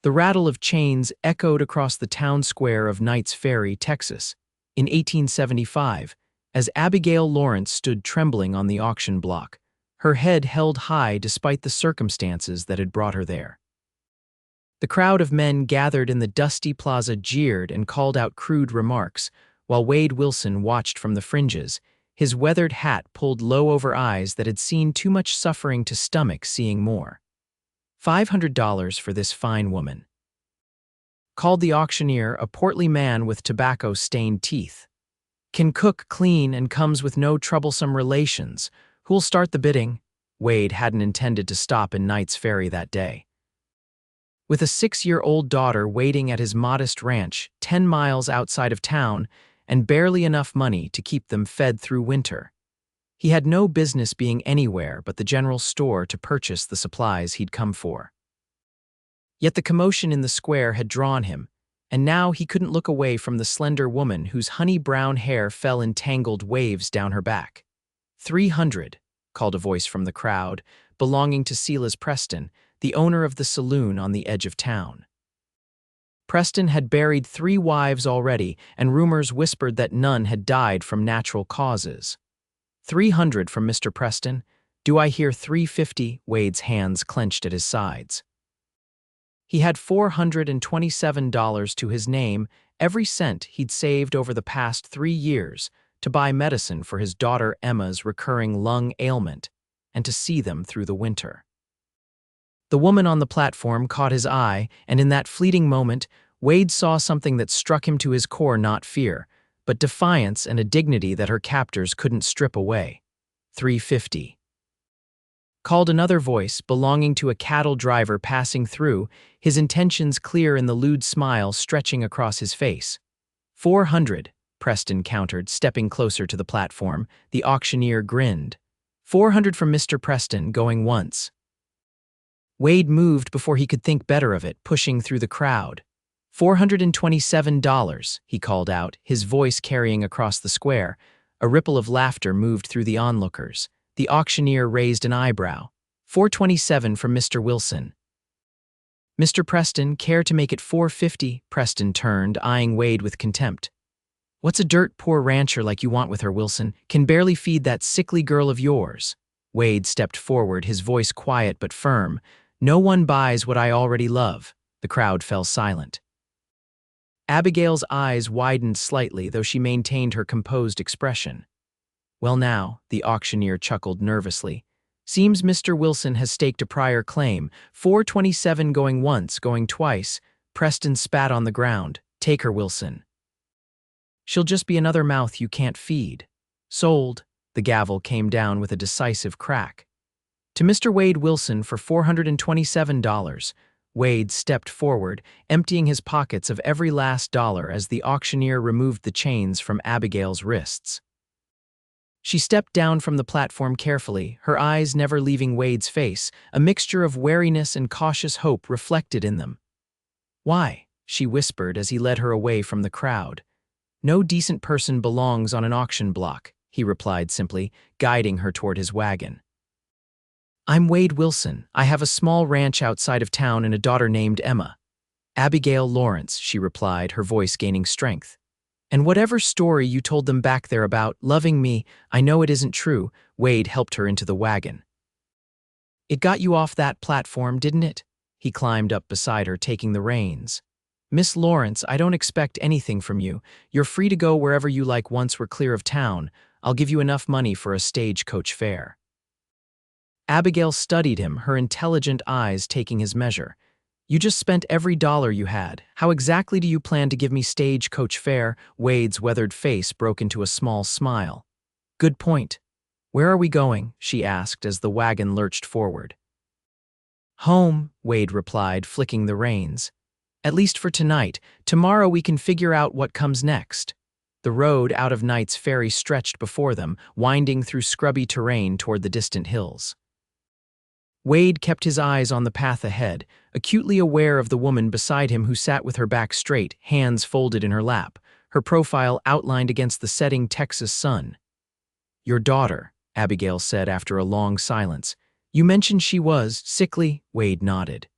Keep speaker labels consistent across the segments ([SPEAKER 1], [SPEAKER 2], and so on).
[SPEAKER 1] The rattle of chains echoed across the town square of Knights Ferry, Texas, in 1875, as Abigail Lawrence stood trembling on the auction block, her head held high despite the circumstances that had brought her there. The crowd of men gathered in the dusty plaza jeered and called out crude remarks, while Wade Wilson watched from the fringes, his weathered hat pulled low over eyes that had seen too much suffering to stomach seeing more. $500 for this fine woman, called the auctioneer, a portly man with tobacco-stained teeth. Can cook, clean, and comes with no troublesome relations. Who'll start the bidding? Wade hadn't intended to stop in Knights Ferry that day. With a 6-year-old daughter waiting at his modest ranch 10 miles outside of town and barely enough money to keep them fed through winter, he had no business being anywhere but the general store to purchase the supplies he'd come for. Yet the commotion in the square had drawn him, and now he couldn't look away from the slender woman whose honey-brown hair fell in tangled waves down her back. 300, called a voice from the crowd, belonging to Silas Preston, the owner of the saloon on the edge of town. Preston had buried 3 wives already, and rumors whispered that none had died from natural causes. 300 from Mr. Preston. Do I hear 350? Wade's hands clenched at his sides. He had $427 to his name, every cent he'd saved over the past 3 years, to buy medicine for his daughter Emma's recurring lung ailment, and to see them through the winter. The woman on the platform caught his eye, and in that fleeting moment, Wade saw something that struck him to his core, not fear, but defiance and a dignity that her captors couldn't strip away. 350. Called another voice, belonging to a cattle driver passing through, his intentions clear in the lewd smile stretching across his face. 400, Preston countered, stepping closer to the platform. The auctioneer grinned. 400 from Mr. Preston, going once. Wade moved before he could think better of it, pushing through the crowd. $427, he called out, his voice carrying across the square. A ripple of laughter moved through the onlookers. The auctioneer raised an eyebrow. 427 from Mr. Wilson. Mr. Preston, care to make it 450? Preston turned, eyeing Wade with contempt. What's a dirt-poor rancher like you want with her, Wilson? Can barely feed that sickly girl of yours. Wade stepped forward, his voice quiet but firm. No one buys what I already love. The crowd fell silent. Abigail's eyes widened slightly, though she maintained her composed expression. Well now, the auctioneer chuckled nervously. Seems Mr. Wilson has staked a prior claim. 427 going once, going twice. Preston spat on the ground. Take her, Wilson. She'll just be another mouth you can't feed. Sold. The gavel came down with a decisive crack. To Mr. Wade Wilson for $427. Wade stepped forward, emptying his pockets of every last dollar as the auctioneer removed the chains from Abigail's wrists. She stepped down from the platform carefully, her eyes never leaving Wade's face, a mixture of wariness and cautious hope reflected in them. Why? She whispered as he led her away from the crowd. No decent person belongs on an auction block, he replied simply, guiding her toward his wagon. I'm Wade Wilson. I have a small ranch outside of town and a daughter named Emma. Abigail Lawrence, she replied, her voice gaining strength. And whatever story you told them back there about loving me, I know it isn't true. Wade helped her into the wagon. It got you off that platform, didn't it? He climbed up beside her, taking the reins. Miss Lawrence, I don't expect anything from you. You're free to go wherever you like once we're clear of town. I'll give you enough money for a stagecoach fare. Abigail studied him, her intelligent eyes taking his measure. You just spent every dollar you had. How exactly do you plan to give me stagecoach fare? Wade's weathered face broke into a small smile. Good point. Where are we going? She asked as the wagon lurched forward. Home, Wade replied, flicking the reins. At least for tonight. Tomorrow we can figure out what comes next. The road out of Knights Ferry stretched before them, winding through scrubby terrain toward the distant hills. Wade kept his eyes on the path ahead, acutely aware of the woman beside him who sat with her back straight, hands folded in her lap, her profile outlined against the setting Texas sun. Your daughter, Abigail said after a long silence. You mentioned she was sickly. Wade nodded.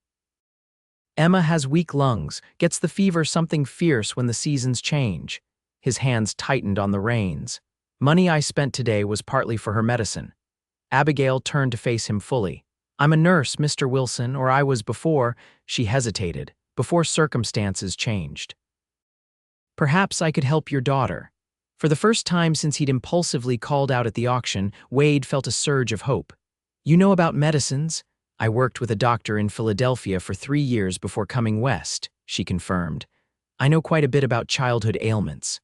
[SPEAKER 1] Emma has weak lungs, gets the fever something fierce when the seasons change. His hands tightened on the reins. Money I spent today was partly for her medicine. Abigail turned to face him fully. I'm a nurse, Mr. Wilson, or I was before. She hesitated, before circumstances changed. Perhaps I could help your daughter. For the first time since he'd impulsively called out at the auction, Wade felt a surge of hope. You know about medicines? I worked with a doctor in Philadelphia for 3 years before coming west, she confirmed. I know quite a bit about childhood ailments.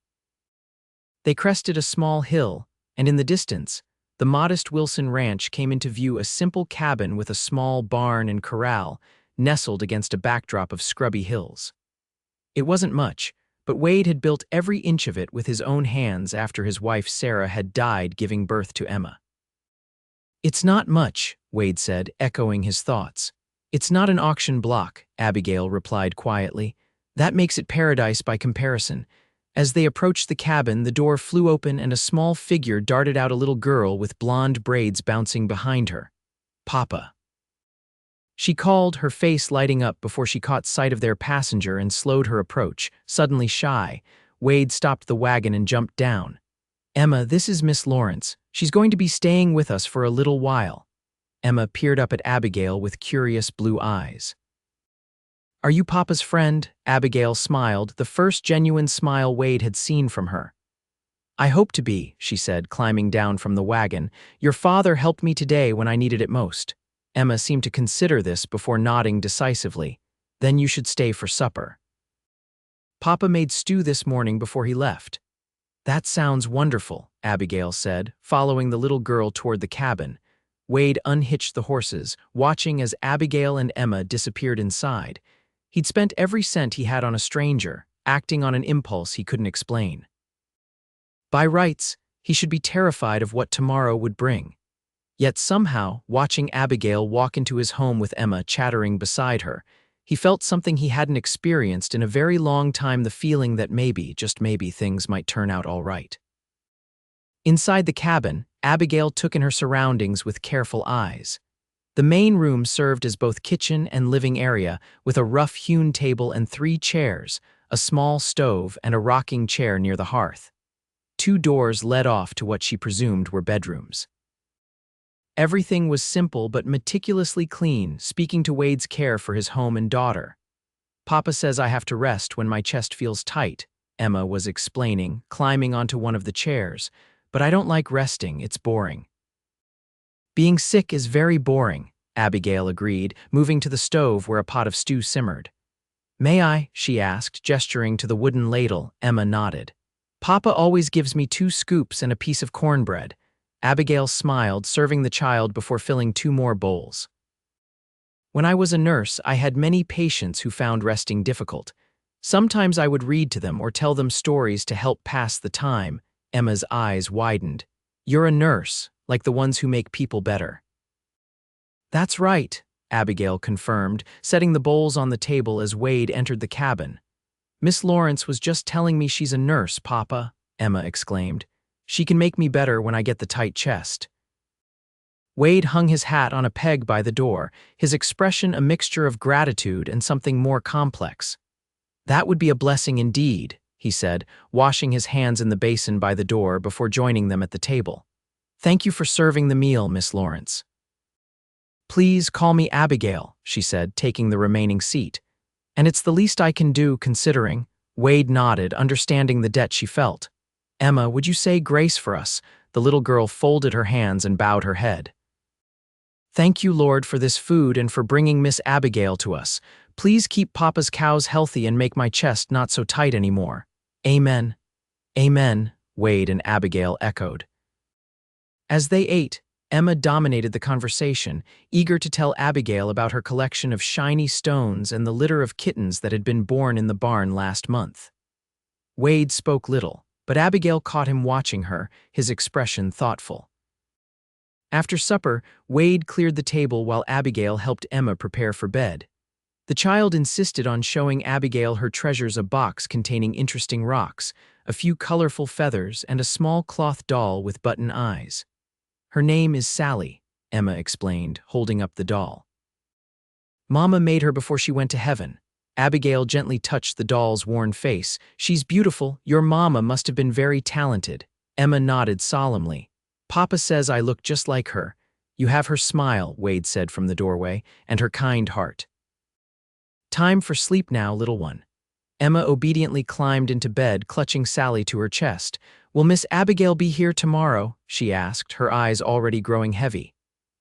[SPEAKER 1] They crested a small hill, and in the distance, the modest Wilson Ranch came into view, a simple cabin with a small barn and corral, nestled against a backdrop of scrubby hills. It wasn't much, but Wade had built every inch of it with his own hands after his wife Sarah had died giving birth to Emma. It's not much, Wade said, echoing his thoughts. It's not an auction block, Abigail replied quietly. That makes it paradise by comparison. As they approached the cabin, the door flew open and a small figure darted out, a little girl with blonde braids bouncing behind her. Papa. She called, her face lighting up before she caught sight of their passenger and slowed her approach. Suddenly shy, Wade stopped the wagon and jumped down. Emma, this is Miss Lawrence. She's going to be staying with us for a little while. Emma peered up at Abigail with curious blue eyes. Are you Papa's friend? Abigail smiled, the first genuine smile Wade had seen from her. I hope to be, she said, climbing down from the wagon. Your father helped me today when I needed it most. Emma seemed to consider this before nodding decisively. Then you should stay for supper. Papa made stew this morning before he left. That sounds wonderful, Abigail said, following the little girl toward the cabin. Wade unhitched the horses, watching as Abigail and Emma disappeared inside. He'd spent every cent he had on a stranger, acting on an impulse he couldn't explain. By rights, he should be terrified of what tomorrow would bring. Yet somehow, watching Abigail walk into his home with Emma chattering beside her, he felt something he hadn't experienced in a very long time, the feeling that maybe, just maybe, things might turn out all right. Inside the cabin, Abigail took in her surroundings with careful eyes. The main room served as both kitchen and living area, with a rough-hewn table and 3 chairs, a small stove, and a rocking chair near the hearth. 2 doors led off to what she presumed were bedrooms. Everything was simple but meticulously clean, speaking to Wade's care for his home and daughter. Papa says I have to rest when my chest feels tight, Emma was explaining, climbing onto one of the chairs. But I don't like resting, it's boring. Being sick is very boring, Abigail agreed, moving to the stove where a pot of stew simmered. May I? She asked, gesturing to the wooden ladle. Emma nodded. Papa always gives me 2 scoops and a piece of cornbread. Abigail smiled, serving the child before filling 2 more bowls. When I was a nurse, I had many patients who found resting difficult. Sometimes I would read to them or tell them stories to help pass the time. Emma's eyes widened. You're a nurse, like the ones who make people better. That's right, Abigail confirmed, setting the bowls on the table as Wade entered the cabin. Miss Lawrence was just telling me she's a nurse, Papa, Emma exclaimed. She can make me better when I get the tight chest. Wade hung his hat on a peg by the door, his expression a mixture of gratitude and something more complex. That would be a blessing indeed, he said, washing his hands in the basin by the door before joining them at the table. Thank you for serving the meal, Miss Lawrence. Please call me Abigail, she said, taking the remaining seat. And it's the least I can do, considering. Wade nodded, understanding the debt she felt. Emma, would you say grace for us? The little girl folded her hands and bowed her head. Thank you, Lord, for this food and for bringing Miss Abigail to us. Please keep Papa's cows healthy and make my chest not so tight anymore. Amen. Amen, Wade and Abigail echoed. As they ate, Emma dominated the conversation, eager to tell Abigail about her collection of shiny stones and the litter of kittens that had been born in the barn last month. Wade spoke little, but Abigail caught him watching her, his expression thoughtful. After supper, Wade cleared the table while Abigail helped Emma prepare for bed. The child insisted on showing Abigail her treasures, a box containing interesting rocks, a few colorful feathers, and a small cloth doll with button eyes. Her name is Sally, Emma explained, holding up the doll. Mama made her before she went to heaven. Abigail gently touched the doll's worn face. "She's beautiful. Your mama must have been very talented." Emma nodded solemnly. "Papa says I look just like her." "You have her smile," Wade said from the doorway, "and her kind heart." "Time for sleep now, little one." Emma obediently climbed into bed, clutching Sally to her chest. "Will Miss Abigail be here tomorrow?" she asked, her eyes already growing heavy.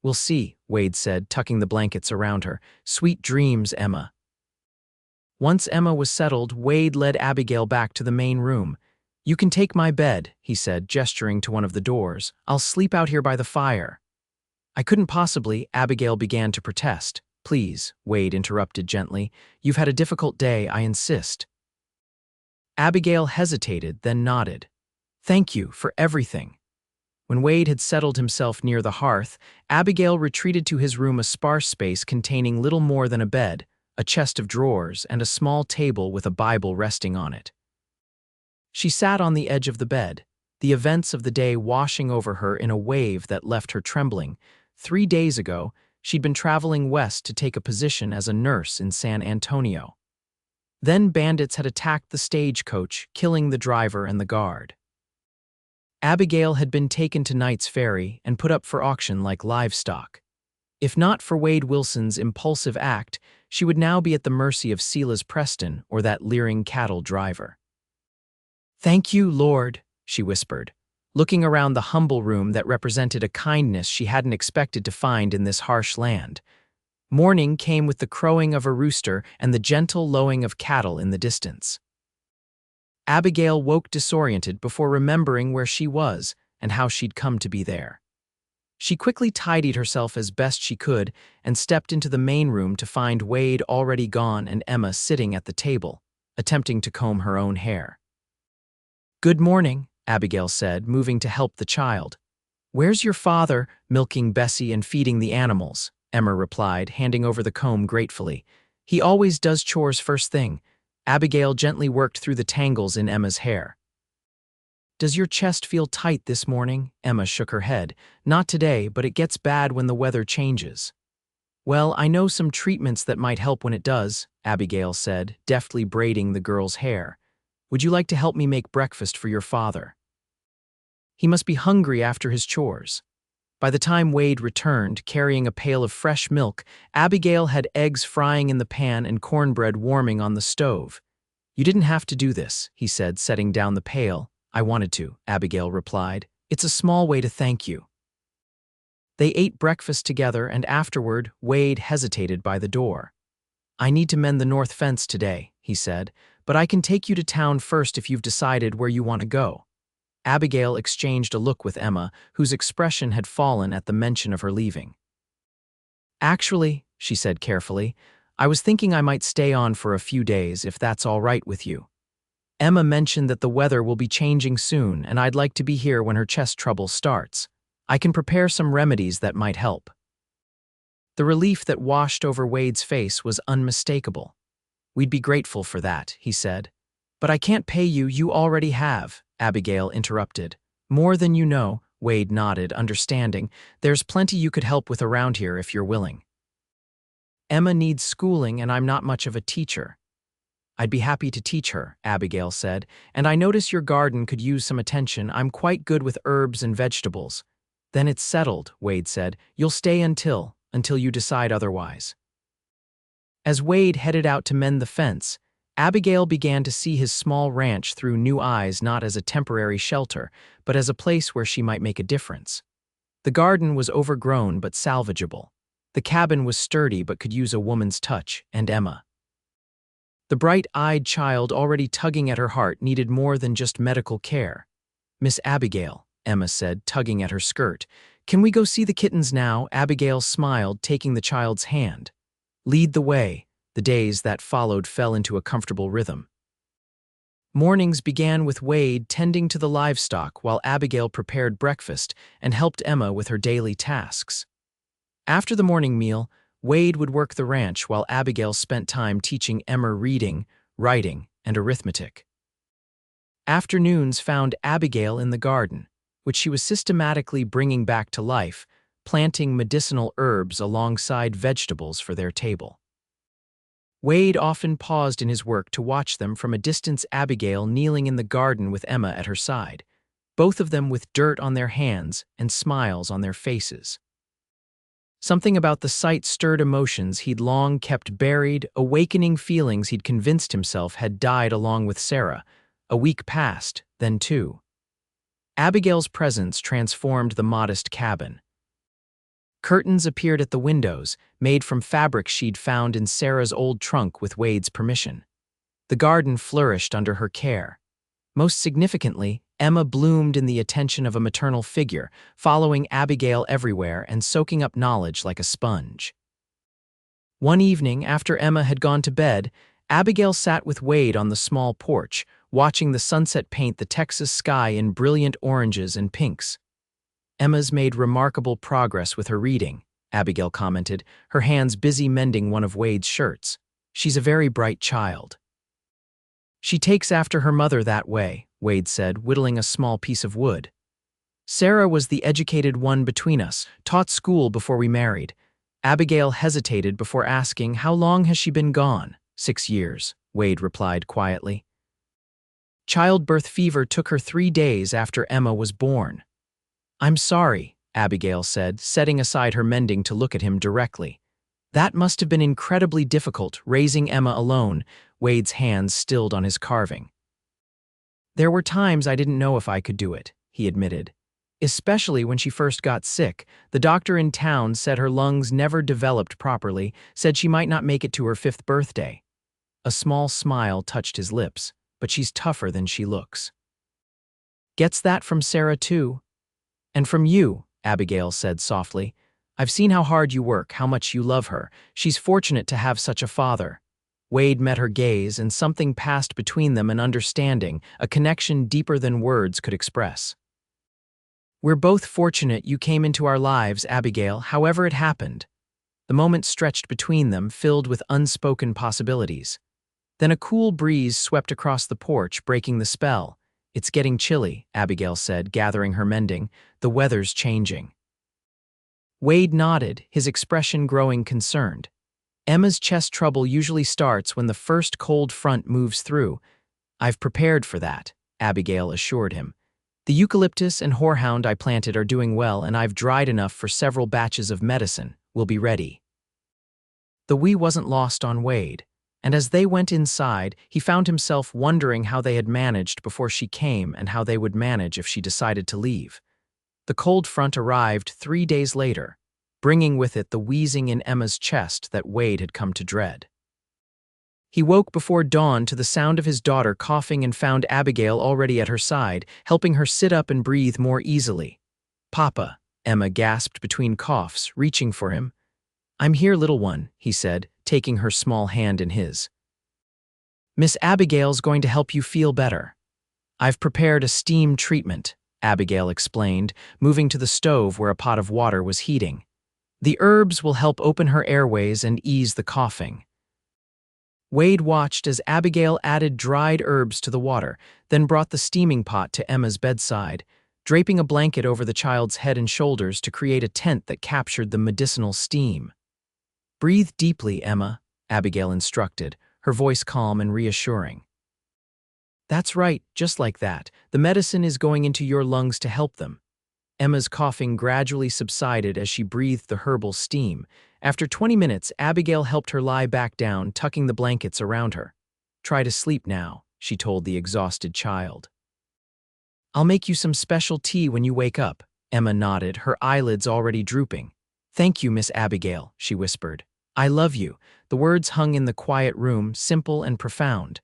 [SPEAKER 1] "We'll see," Wade said, tucking the blankets around her. "Sweet dreams, Emma." Once Emma was settled, Wade led Abigail back to the main room. "You can take my bed," he said, gesturing to one of the doors. "I'll sleep out here by the fire." "I couldn't possibly," Abigail began to protest. "Please," Wade interrupted gently. "You've had a difficult day, I insist." Abigail hesitated, then nodded. "Thank you for everything." When Wade had settled himself near the hearth, Abigail retreated to his room, a sparse space containing little more than a bed, a chest of drawers, and a small table with a Bible resting on it. She sat on the edge of the bed, the events of the day washing over her in a wave that left her trembling. 3 days ago, she'd been traveling west to take a position as a nurse in San Antonio. Then bandits had attacked the stagecoach, killing the driver and the guard. Abigail had been taken to Knights Ferry and put up for auction like livestock. If not for Wade Wilson's impulsive act, she would now be at the mercy of Silas Preston or that leering cattle driver. "Thank you, Lord," she whispered, looking around the humble room that represented a kindness she hadn't expected to find in this harsh land. Morning came with the crowing of a rooster and the gentle lowing of cattle in the distance. Abigail woke disoriented before remembering where she was and how she'd come to be there. She quickly tidied herself as best she could and stepped into the main room to find Wade already gone and Emma sitting at the table, attempting to comb her own hair. "Good morning," Abigail said, moving to help the child. "Where's your father?" "Milking Bessie and feeding the animals," Emma replied, handing over the comb gratefully. "He always does chores first thing." Abigail gently worked through the tangles in Emma's hair. "Does your chest feel tight this morning?" Emma shook her head. "Not today, but it gets bad when the weather changes." "Well, I know some treatments that might help when it does," Abigail said, deftly braiding the girl's hair. "Would you like to help me make breakfast for your father? He must be hungry after his chores." By the time Wade returned, carrying a pail of fresh milk, Abigail had eggs frying in the pan and cornbread warming on the stove. "You didn't have to do this," he said, setting down the pail. "I wanted to," Abigail replied. "It's a small way to thank you." They ate breakfast together, and afterward, Wade hesitated by the door. "I need to mend the north fence today," he said, "but I can take you to town first if you've decided where you want to go." Abigail exchanged a look with Emma, whose expression had fallen at the mention of her leaving. "Actually," she said carefully, "I was thinking I might stay on for a few days if that's all right with you. Emma mentioned that the weather will be changing soon, and I'd like to be here when her chest trouble starts. I can prepare some remedies that might help." The relief that washed over Wade's face was unmistakable. "We'd be grateful for that," he said. "But I can't pay you, you already have," Abigail interrupted. "More than you know," Wade nodded, understanding. "There's plenty you could help with around here if you're willing." "Emma needs schooling and I'm not much of a teacher." "I'd be happy to teach her," Abigail said, "and I notice your garden could use some attention. I'm quite good with herbs and vegetables." "Then it's settled," Wade said. "You'll stay until you decide otherwise." As Wade headed out to mend the fence, Abigail began to see his small ranch through new eyes, not as a temporary shelter, but as a place where she might make a difference. The garden was overgrown but salvageable. The cabin was sturdy but could use a woman's touch, and Emma. The bright-eyed child already tugging at her heart needed more than just medical care. "Miss Abigail," Emma said, tugging at her skirt. "Can we go see the kittens now?" Abigail smiled, taking the child's hand. "Lead the way." The days that followed fell into a comfortable rhythm. Mornings began with Wade tending to the livestock while Abigail prepared breakfast and helped Emma with her daily tasks. After the morning meal, Wade would work the ranch while Abigail spent time teaching Emma reading, writing, and arithmetic. Afternoons found Abigail in the garden, which she was systematically bringing back to life, planting medicinal herbs alongside vegetables for their table. Wade often paused in his work to watch them from a distance. Abigail kneeling in the garden with Emma at her side, both of them with dirt on their hands and smiles on their faces. Something about the sight stirred emotions he'd long kept buried, awakening feelings he'd convinced himself had died along with Sarah. A week passed, then two. Abigail's presence transformed the modest cabin. Curtains appeared at the windows, made from fabric she'd found in Sarah's old trunk with Wade's permission. The garden flourished under her care. Most significantly, Emma bloomed in the attention of a maternal figure, following Abigail everywhere and soaking up knowledge like a sponge. One evening, after Emma had gone to bed, Abigail sat with Wade on the small porch, watching the sunset paint the Texas sky in brilliant oranges and pinks. "Emma's made remarkable progress with her reading," Abigail commented, her hands busy mending one of Wade's shirts. "She's a very bright child." "She takes after her mother that way," Wade said, whittling a small piece of wood. "Sarah was the educated one between us, taught school before we married." Abigail hesitated before asking, "How long has she been gone?" 6 years, Wade replied quietly. "Childbirth fever took her 3 days after Emma was born." "I'm sorry," Abigail said, setting aside her mending to look at him directly. "That must have been incredibly difficult, raising Emma alone." Wade's hands stilled on his carving. "There were times I didn't know if I could do it," he admitted. "Especially when she first got sick. The doctor in town said her lungs never developed properly, said she might not make it to her 5th birthday. A small smile touched his lips, "But she's tougher than she looks." "Gets that from Sarah too?" "And from you," Abigail said softly. "I've seen how hard you work, how much you love her. She's fortunate to have such a father." Wade met her gaze, and something passed between them, an understanding, a connection deeper than words could express. "We're both fortunate you came into our lives, Abigail, however it happened." The moment stretched between them, filled with unspoken possibilities. Then a cool breeze swept across the porch, breaking the spell. "It's getting chilly," Abigail said, gathering her mending. "The weather's changing." Wade nodded, his expression growing concerned. "Emma's chest trouble usually starts when the first cold front moves through." "I've prepared for that," Abigail assured him. "The eucalyptus and horehound I planted are doing well, and I've dried enough for several batches of medicine. We'll be ready." The "we" wasn't lost on Wade, and as they went inside, he found himself wondering how they had managed before she came and how they would manage if she decided to leave. The cold front arrived 3 days later, bringing with it the wheezing in Emma's chest that Wade had come to dread. He woke before dawn to the sound of his daughter coughing and found Abigail already at her side, helping her sit up and breathe more easily. "Papa," Emma gasped between coughs, reaching for him. "I'm here, little one," he said, taking her small hand in his. "Miss Abigail's going to help you feel better. I've prepared a steam treatment," Abigail explained, moving to the stove where a pot of water was heating. "The herbs will help open her airways and ease the coughing." Wade watched as Abigail added dried herbs to the water, then brought the steaming pot to Emma's bedside, draping a blanket over the child's head and shoulders to create a tent that captured the medicinal steam. "Breathe deeply, Emma," Abigail instructed, her voice calm and reassuring. "That's right, just like that. The medicine is going into your lungs to help them." Emma's coughing gradually subsided as she breathed the herbal steam. After 20 minutes, Abigail helped her lie back down, tucking the blankets around her. "Try to sleep now," she told the exhausted child. "I'll make you some special tea when you wake up," Emma nodded, her eyelids already drooping. "Thank you, Miss Abigail," she whispered. "I love you." The words hung in the quiet room, simple and profound.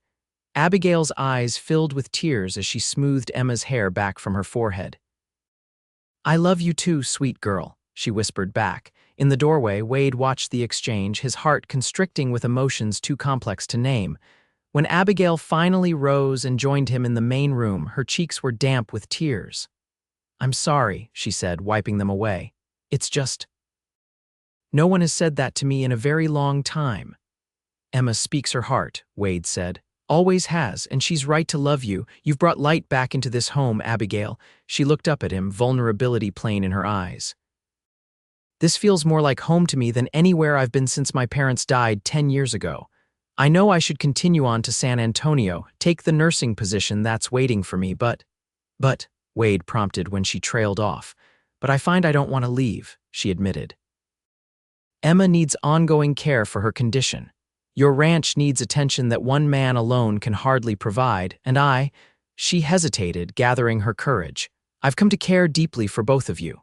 [SPEAKER 1] Abigail's eyes filled with tears as she smoothed Emma's hair back from her forehead. "I love you too, sweet girl," she whispered back. In the doorway, Wade watched the exchange, his heart constricting with emotions too complex to name. When Abigail finally rose and joined him in the main room, her cheeks were damp with tears. "I'm sorry," she said, wiping them away. "It's just... no one has said that to me in a very long time." "Emma speaks her heart," Wade said. "Always has, and she's right to love you. You've brought light back into this home, Abigail." She looked up at him, vulnerability plain in her eyes. "This feels more like home to me than anywhere I've been since my parents died 10 years ago. I know I should continue on to San Antonio, take the nursing position that's waiting for me, but, Wade prompted when she trailed off. But I find I don't want to leave, she admitted. Emma needs ongoing care for her condition. Your ranch needs attention that one man alone can hardly provide, and she hesitated, gathering her courage. I've come to care deeply for both of you.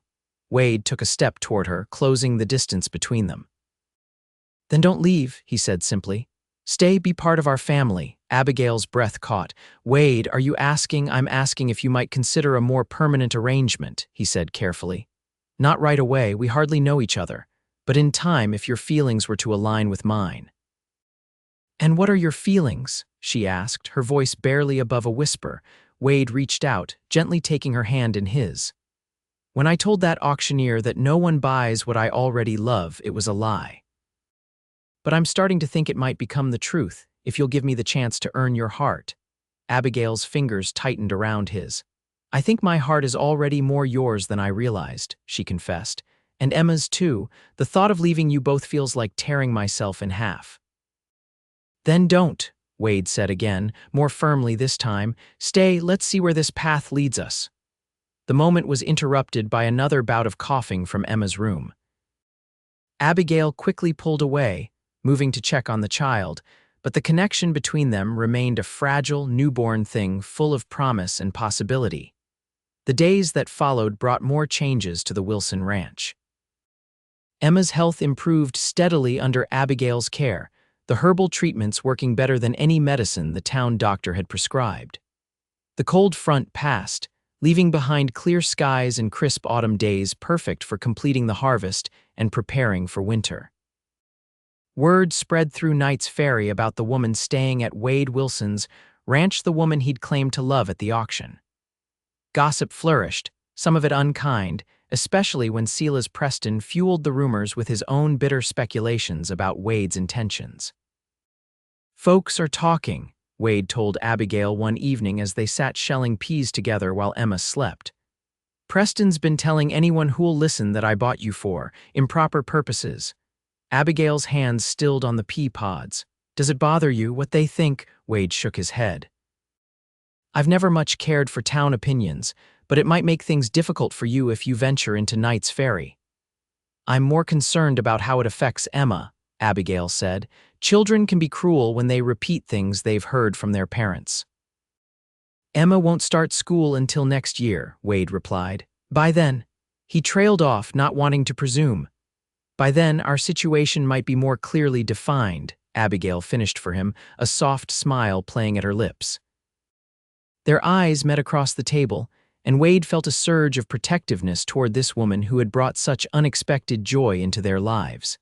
[SPEAKER 1] Wade took a step toward her, closing the distance between them. Then don't leave, he said simply. Stay, be part of our family. Abigail's breath caught. Wade, are you asking? I'm asking if you might consider a more permanent arrangement, he said carefully. Not right away, we hardly know each other, but in time if your feelings were to align with mine. And what are your feelings? She asked, her voice barely above a whisper. Wade reached out, gently taking her hand in his. When I told that auctioneer that no one buys what I already love, it was a lie. But I'm starting to think it might become the truth, if you'll give me the chance to earn your heart. Abigail's fingers tightened around his. I think my heart is already more yours than I realized, she confessed. And Emma's too. The thought of leaving you both feels like tearing myself in half. Then don't, Wade said again, more firmly this time. Stay, let's see where this path leads us. The moment was interrupted by another bout of coughing from Emma's room. Abigail quickly pulled away, moving to check on the child, but the connection between them remained a fragile, newborn thing full of promise and possibility. The days that followed brought more changes to the Wilson ranch. Emma's health improved steadily under Abigail's care, the herbal treatments working better than any medicine the town doctor had prescribed. The cold front passed, leaving behind clear skies and crisp autumn days perfect for completing the harvest and preparing for winter. Word spread through Knights Ferry about the woman staying at Wade Wilson's ranch, the woman he'd claimed to love at the auction. Gossip flourished, some of it unkind, especially when Silas Preston fueled the rumors with his own bitter speculations about Wade's intentions. Folks are talking, Wade told Abigail one evening as they sat shelling peas together while Emma slept. Preston's been telling anyone who'll listen that I bought you for improper purposes. Abigail's hands stilled on the pea pods. Does it bother you what they think? Wade shook his head. I've never much cared for town opinions, but it might make things difficult for you if you venture into Knights Ferry. I'm more concerned about how it affects Emma, Abigail said. Children can be cruel when they repeat things they've heard from their parents. Emma won't start school until next year, Wade replied. By then, he trailed off, not wanting to presume. By then, our situation might be more clearly defined, Abigail finished for him, a soft smile playing at her lips. Their eyes met across the table, and Wade felt a surge of protectiveness toward this woman who had brought such unexpected joy into their lives.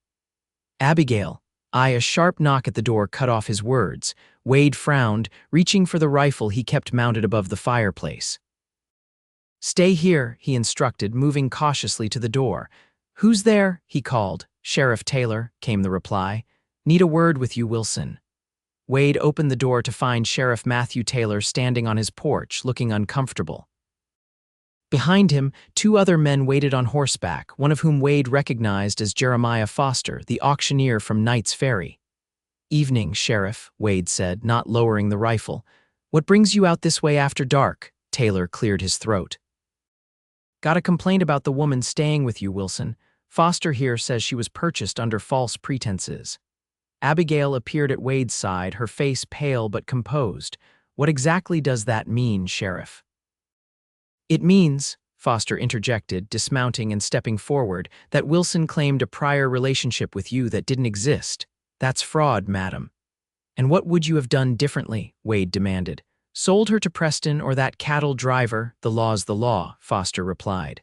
[SPEAKER 1] Abigail, a sharp knock at the door cut off his words. Wade frowned, reaching for the rifle he kept mounted above the fireplace. Stay here, he instructed, moving cautiously to the door. Who's there? He called. Sheriff Taylor, came the reply. Need a word with you, Wilson. Wade opened the door to find Sheriff Matthew Taylor standing on his porch, looking uncomfortable. Behind him, two other men waited on horseback, one of whom Wade recognized as Jeremiah Foster, the auctioneer from Knights Ferry. Evening, Sheriff, Wade said, not lowering the rifle. What brings you out this way after dark? Taylor cleared his throat. Got a complaint about the woman staying with you, Wilson. Foster here says she was purchased under false pretenses. Abigail appeared at Wade's side, her face pale but composed. What exactly does that mean, Sheriff? It means, Foster interjected, dismounting and stepping forward, that Wilson claimed a prior relationship with you that didn't exist. That's fraud, madam. And what would you have done differently? Wade demanded. Sold her to Preston or that cattle driver, the law's the law, Foster replied.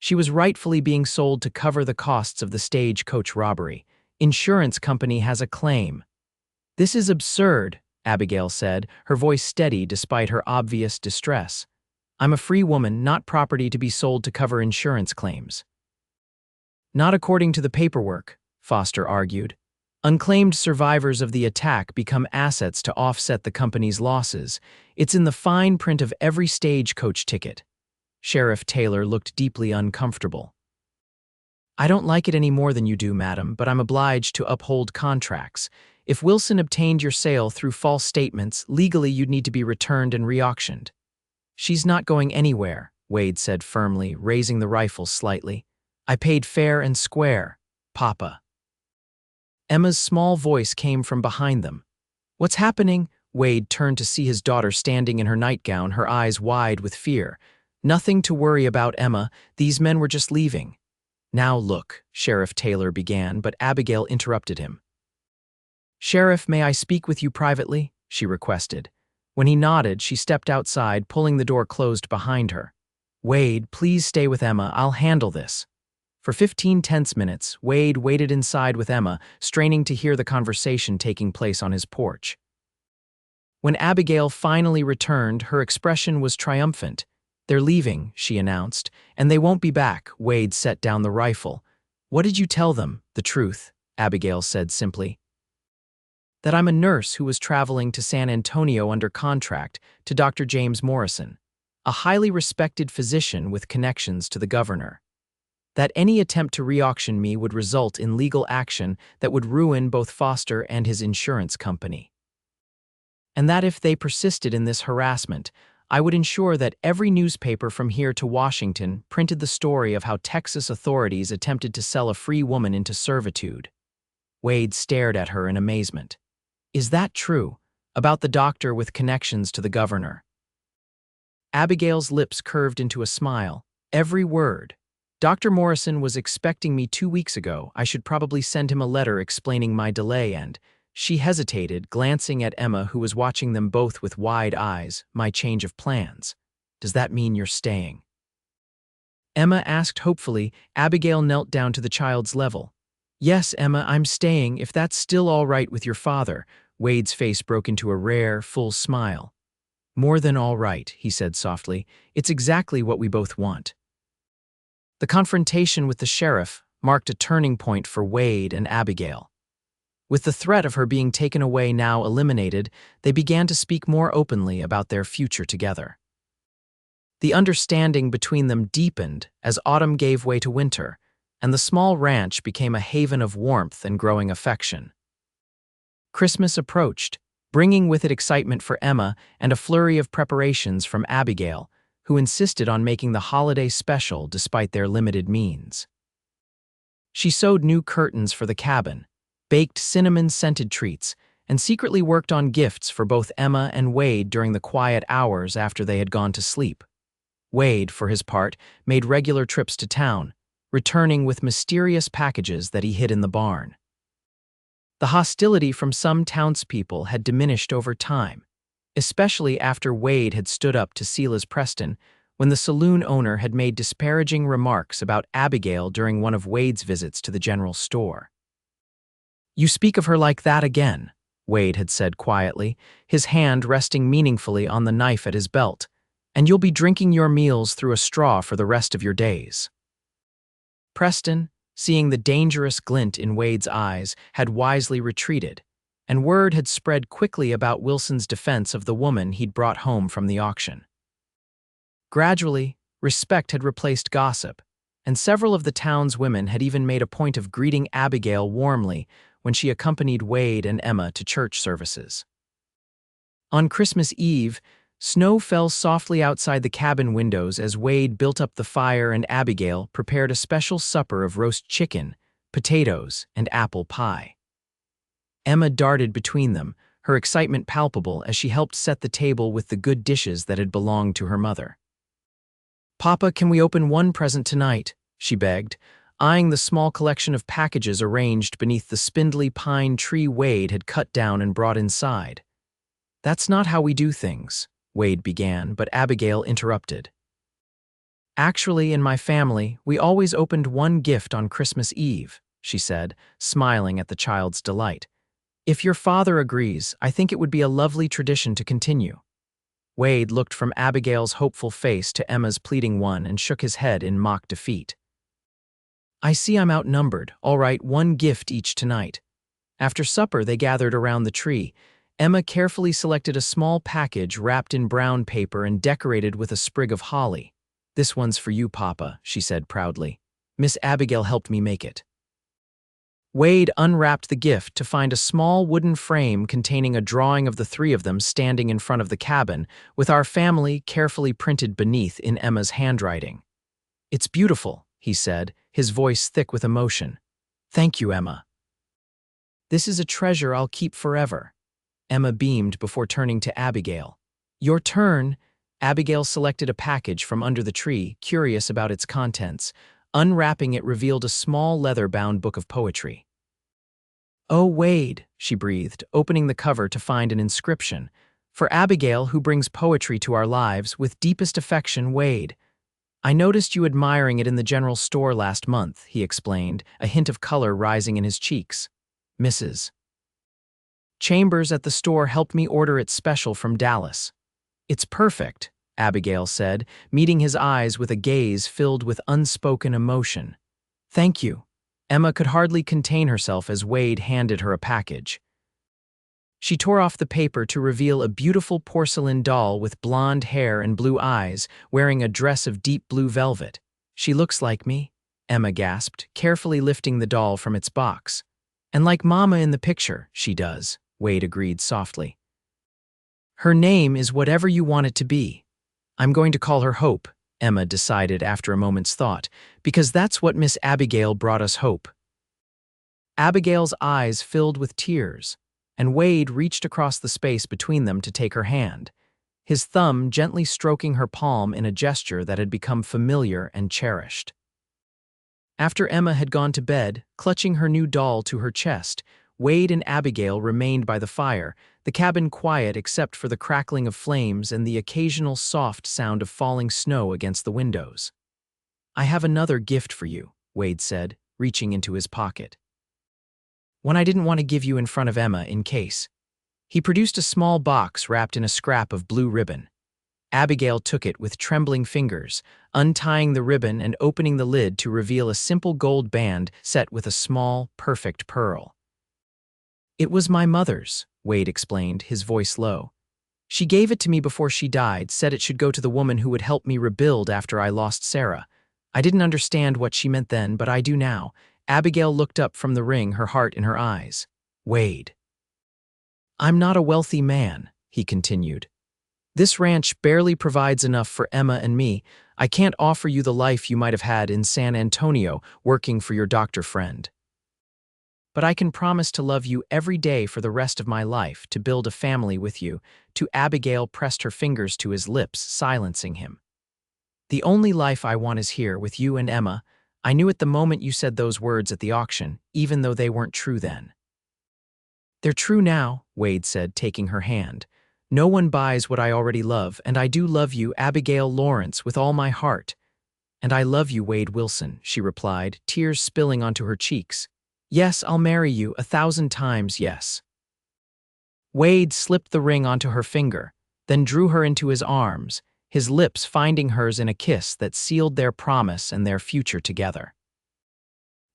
[SPEAKER 1] She was rightfully being sold to cover the costs of the stagecoach robbery. Insurance company has a claim. This is absurd, Abigail said, her voice steady despite her obvious distress. I'm a free woman, not property to be sold to cover insurance claims. Not according to the paperwork, Foster argued. Unclaimed survivors of the attack become assets to offset the company's losses. It's in the fine print of every stagecoach ticket. Sheriff Taylor looked deeply uncomfortable. I don't like it any more than you do, madam, but I'm obliged to uphold contracts. If Wilson obtained your sale through false statements, legally you'd need to be returned and re-auctioned. She's not going anywhere, Wade said firmly, raising the rifle slightly. I paid fair and square, Papa. Emma's small voice came from behind them. What's happening? Wade turned to see his daughter standing in her nightgown, her eyes wide with fear. Nothing to worry about, Emma. These men were just leaving. Now look, Sheriff Taylor began, but Abigail interrupted him. Sheriff, may I speak with you privately? She requested. When he nodded, she stepped outside, pulling the door closed behind her. Wade, please stay with Emma. I'll handle this. For 15 tense minutes, Wade waited inside with Emma, straining to hear the conversation taking place on his porch. When Abigail finally returned, her expression was triumphant. They're leaving, she announced, and they won't be back. Wade set down the rifle. What did you tell them? The truth, Abigail said simply. That I'm a nurse who was traveling to San Antonio under contract to Dr. James Morrison, a highly respected physician with connections to the governor. That any attempt to re-auction me would result in legal action that would ruin both Foster and his insurance company. And that if they persisted in this harassment, I would ensure that every newspaper from here to Washington printed the story of how Texas authorities attempted to sell a free woman into servitude. Wade stared at her in amazement. Is that true? About the doctor with connections to the governor? Abigail's lips curved into a smile. Every word. Dr. Morrison was expecting me 2 weeks ago. I should probably send him a letter explaining my delay and… She hesitated, glancing at Emma, who was watching them both with wide eyes. My change of plans. Does that mean you're staying? Emma asked hopefully. Abigail knelt down to the child's level. Yes, Emma, I'm staying, if that's still all right with your father. Wade's face broke into a rare, full smile. More than all right, he said softly. It's exactly what we both want. The confrontation with the sheriff marked a turning point for Wade and Abigail. With the threat of her being taken away now eliminated, they began to speak more openly about their future together. The understanding between them deepened as autumn gave way to winter, and the small ranch became a haven of warmth and growing affection. Christmas approached, bringing with it excitement for Emma and a flurry of preparations from Abigail, who insisted on making the holiday special despite their limited means. She sewed new curtains for the cabin, baked cinnamon-scented treats, and secretly worked on gifts for both Emma and Wade during the quiet hours after they had gone to sleep. Wade, for his part, made regular trips to town, returning with mysterious packages that he hid in the barn. The hostility from some townspeople had diminished over time, especially after Wade had stood up to Silas Preston when the saloon owner had made disparaging remarks about Abigail during one of Wade's visits to the general store. You speak of her like that again, Wade had said quietly, his hand resting meaningfully on the knife at his belt, and you'll be drinking your meals through a straw for the rest of your days. Preston, seeing the dangerous glint in Wade's eyes, had wisely retreated, and word had spread quickly about Wilson's defense of the woman he'd brought home from the auction. Gradually, respect had replaced gossip, and several of the town's women had even made a point of greeting Abigail warmly when she accompanied Wade and Emma to church services. On Christmas Eve, snow fell softly outside the cabin windows as Wade built up the fire and Abigail prepared a special supper of roast chicken, potatoes, and apple pie. Emma darted between them, her excitement palpable as she helped set the table with the good dishes that had belonged to her mother. Papa, can we open one present tonight? She begged, eyeing the small collection of packages arranged beneath the spindly pine tree Wade had cut down and brought inside. That's not how we do things, Wade began, but Abigail interrupted. Actually, in my family, we always opened one gift on Christmas Eve, she said, smiling at the child's delight. If your father agrees, I think it would be a lovely tradition to continue. Wade looked from Abigail's hopeful face to Emma's pleading one and shook his head in mock defeat. I see I'm outnumbered. All right, one gift each tonight. After supper, they gathered around the tree. Emma carefully selected a small package wrapped in brown paper and decorated with a sprig of holly. This one's for you, Papa, she said proudly. Miss Abigail helped me make it. Wade unwrapped the gift to find a small wooden frame containing a drawing of the three of them standing in front of the cabin, with our family carefully printed beneath in Emma's handwriting. "It's beautiful," he said, his voice thick with emotion. "Thank you, Emma. This is a treasure I'll keep forever." Emma beamed before turning to Abigail. "Your turn." Abigail selected a package from under the tree, curious about its contents. Unwrapping it revealed a small leather-bound book of poetry. "Oh, Wade," she breathed, opening the cover to find an inscription. "For Abigail, who brings poetry to our lives, with deepest affection, Wade. I noticed you admiring it in the general store last month," he explained, a hint of color rising in his cheeks. "Mrs. Chambers at the store helped me order it special from Dallas." "It's perfect," Abigail said, meeting his eyes with a gaze filled with unspoken emotion. "Thank you." Emma could hardly contain herself as Wade handed her a package. She tore off the paper to reveal a beautiful porcelain doll with blonde hair and blue eyes, wearing a dress of deep blue velvet. "She looks like me," Emma gasped, carefully lifting the doll from its box. "And like Mama in the picture, she does," Wade agreed softly. "Her name is whatever you want it to be. I'm going to call her Hope," Emma decided after a moment's thought, "because that's what Miss Abigail brought us, Hope." Abigail's eyes filled with tears, and Wade reached across the space between them to take her hand, his thumb gently stroking her palm in a gesture that had become familiar and cherished. After Emma had gone to bed, clutching her new doll to her chest, Wade and Abigail remained by the fire, the cabin quiet except for the crackling of flames and the occasional soft sound of falling snow against the windows. "I have another gift for you," Wade said, reaching into his pocket. "One I didn't want to give you in front of Emma in case." He produced a small box wrapped in a scrap of blue ribbon. Abigail took it with trembling fingers, untying the ribbon and opening the lid to reveal a simple gold band set with a small, perfect pearl. "It was my mother's," Wade explained, his voice low. "She gave it to me before she died, said it should go to the woman who would help me rebuild after I lost Sarah. I didn't understand what she meant then, but I do now." Abigail looked up from the ring, her heart in her eyes. "Wade. I'm not a wealthy man," he continued. "This ranch barely provides enough for Emma and me. I can't offer you the life you might have had in San Antonio working for your doctor friend. But I can promise to love you every day for the rest of my life, to build a family with you." Abigail pressed her fingers to his lips, silencing him. "The only life I want is here with you and Emma. I knew it the moment you said those words at the auction, even though they weren't true then." "They're true now," Wade said, taking her hand. "No one buys what I already love, and I do love you, Abigail Lawrence, with all my heart." "And I love you, Wade Wilson," she replied, tears spilling onto her cheeks. "Yes, I'll marry you 1,000 times, yes." Wade slipped the ring onto her finger, then drew her into his arms, his lips finding hers in a kiss that sealed their promise and their future together.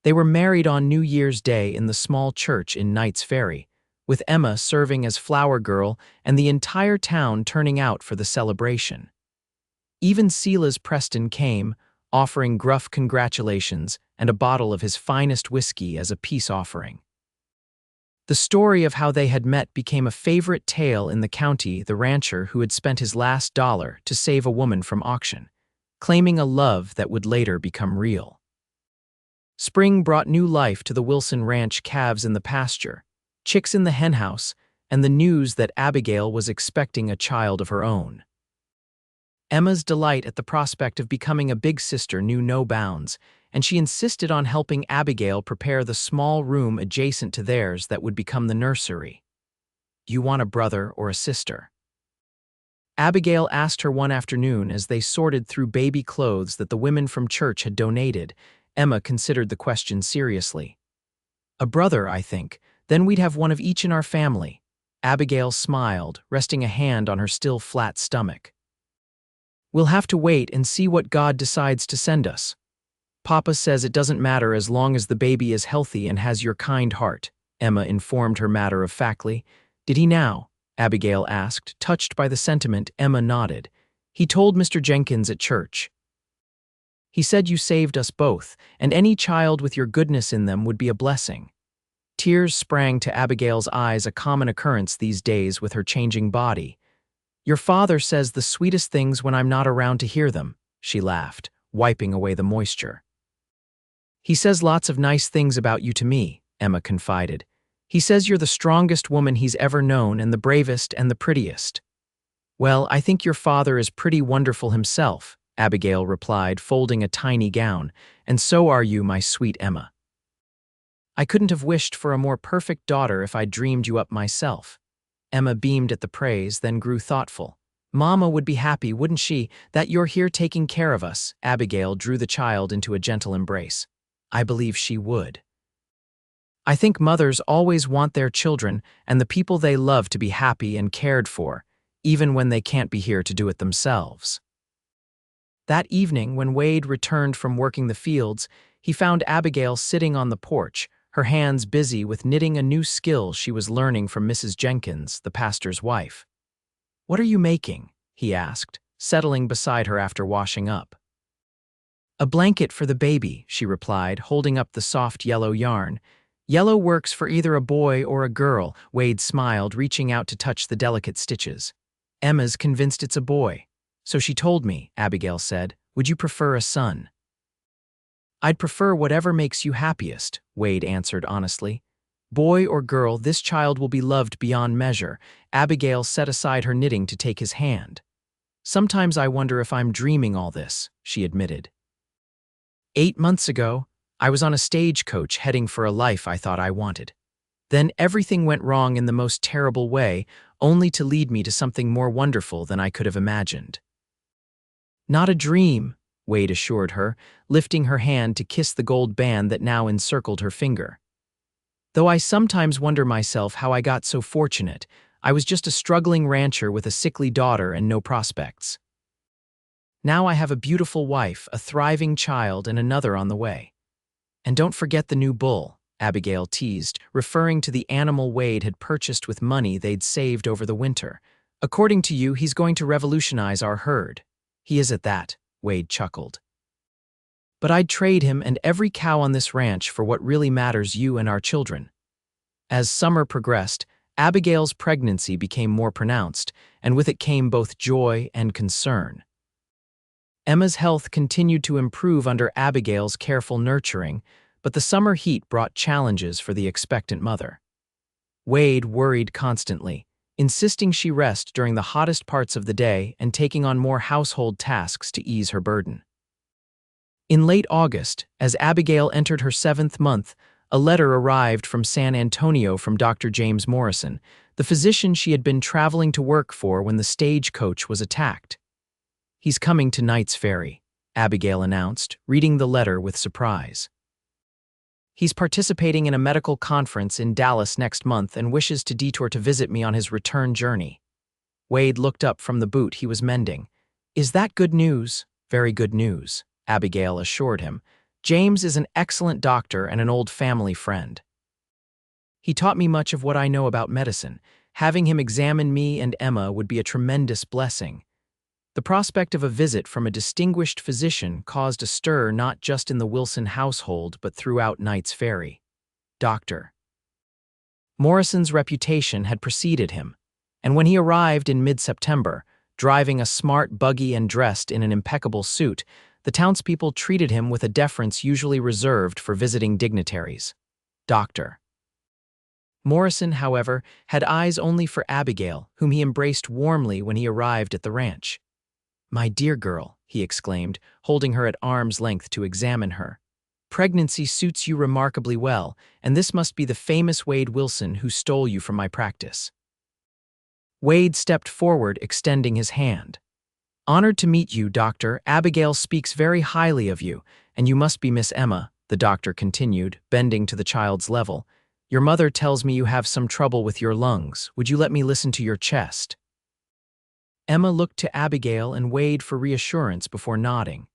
[SPEAKER 1] They were married on New Year's Day in the small church in Knights Ferry, with Emma serving as flower girl and the entire town turning out for the celebration. Even Silas Preston came, offering gruff congratulations and a bottle of his finest whiskey as a peace offering. The story of how they had met became a favorite tale in the county, the rancher who had spent his last dollar to save a woman from auction, claiming a love that would later become real. Spring brought new life to the Wilson Ranch calves in the pasture, chicks in the henhouse, and the news that Abigail was expecting a child of her own. Emma's delight at the prospect of becoming a big sister knew no bounds, and she insisted on helping Abigail prepare the small room adjacent to theirs that would become the nursery. "You want a brother or a sister?" Abigail asked her one afternoon as they sorted through baby clothes that the women from church had donated. Emma considered the question seriously. "A brother, I think. Then we'd have one of each in our family." Abigail smiled, resting a hand on her still flat stomach. "We'll have to wait and see what God decides to send us. Papa says it doesn't matter as long as the baby is healthy and has your kind heart," Emma informed her matter-of-factly. "Did he now?" Abigail asked, touched by the sentiment. Emma nodded. "He told Mr. Jenkins at church. He said you saved us both, and any child with your goodness in them would be a blessing." Tears sprang to Abigail's eyes, a common occurrence these days with her changing body. "Your father says the sweetest things when I'm not around to hear them," she laughed, wiping away the moisture. "He says lots of nice things about you to me," Emma confided. "He says you're the strongest woman he's ever known and the bravest and the prettiest." "Well, I think your father is pretty wonderful himself," Abigail replied, folding a tiny gown, "and so are you, my sweet Emma. I couldn't have wished for a more perfect daughter if I'd dreamed you up myself." Emma beamed at the praise, then grew thoughtful. "Mama would be happy, wouldn't she, that you're here taking care of us?" Abigail drew the child into a gentle embrace. "I believe she would. I think mothers always want their children and the people they love to be happy and cared for, even when they can't be here to do it themselves." That evening, when Wade returned from working the fields, he found Abigail sitting on the porch, her hands busy with knitting a new skill she was learning from Mrs. Jenkins, the pastor's wife. "What are you making?" he asked, settling beside her after washing up. "A blanket for the baby," she replied, holding up the soft yellow yarn. "Yellow works for either a boy or a girl," Wade smiled, reaching out to touch the delicate stitches. "Emma's convinced it's a boy. So she told me," Abigail said. "Would you prefer a son?" "I'd prefer whatever makes you happiest," Wade answered honestly. "Boy or girl, this child will be loved beyond measure." Abigail set aside her knitting to take his hand. "Sometimes I wonder if I'm dreaming all this," she admitted. 8 months ago, I was on a stagecoach heading for a life I thought I wanted. Then everything went wrong in the most terrible way, only to lead me to something more wonderful than I could have imagined." "Not a dream," Wade assured her, lifting her hand to kiss the gold band that now encircled her finger. "Though I sometimes wonder myself how I got so fortunate. I was just a struggling rancher with a sickly daughter and no prospects. Now I have a beautiful wife, a thriving child, and another on the way. And don't forget the new bull," Abigail teased, referring to the animal Wade had purchased with money they'd saved over the winter. "According to you, he's going to revolutionize our herd." "He is at that," Wade chuckled. "But I'd trade him and every cow on this ranch for what really matters, you and our children." As summer progressed, Abigail's pregnancy became more pronounced, and with it came both joy and concern. Emma's health continued to improve under Abigail's careful nurturing, but the summer heat brought challenges for the expectant mother. Wade worried constantly, insisting she rest during the hottest parts of the day and taking on more household tasks to ease her burden. In late August, as Abigail entered her 7th month, a letter arrived from San Antonio from Dr. James Morrison, the physician she had been traveling to work for when the stagecoach was attacked. "He's coming to Knights Ferry," Abigail announced, reading the letter with surprise. "He's participating in a medical conference in Dallas next month and wishes to detour to visit me on his return journey." Wade looked up from the boot he was mending. "Is that good news?" "Very good news," Abigail assured him. "James is an excellent doctor and an old family friend. He taught me much of what I know about medicine. Having him examine me and Emma would be a tremendous blessing." The prospect of a visit from a distinguished physician caused a stir not just in the Wilson household but throughout Knights Ferry. Dr. Morrison's reputation had preceded him, and when he arrived in mid-September, driving a smart buggy and dressed in an impeccable suit, the townspeople treated him with a deference usually reserved for visiting dignitaries. Dr. Morrison, however, had eyes only for Abigail, whom he embraced warmly when he arrived at the ranch. "My dear girl," he exclaimed, holding her at arm's length to examine her. "Pregnancy suits you remarkably well, and this must be the famous Wade Wilson who stole you from my practice." Wade stepped forward, extending his hand. "Honored to meet you, Doctor. Abigail speaks very highly of you, and you must be Miss Emma," the doctor continued, bending to the child's level. "Your mother tells me you have some trouble with your lungs. Would you let me listen to your chest?" Emma looked to Abigail and Wade for reassurance before nodding.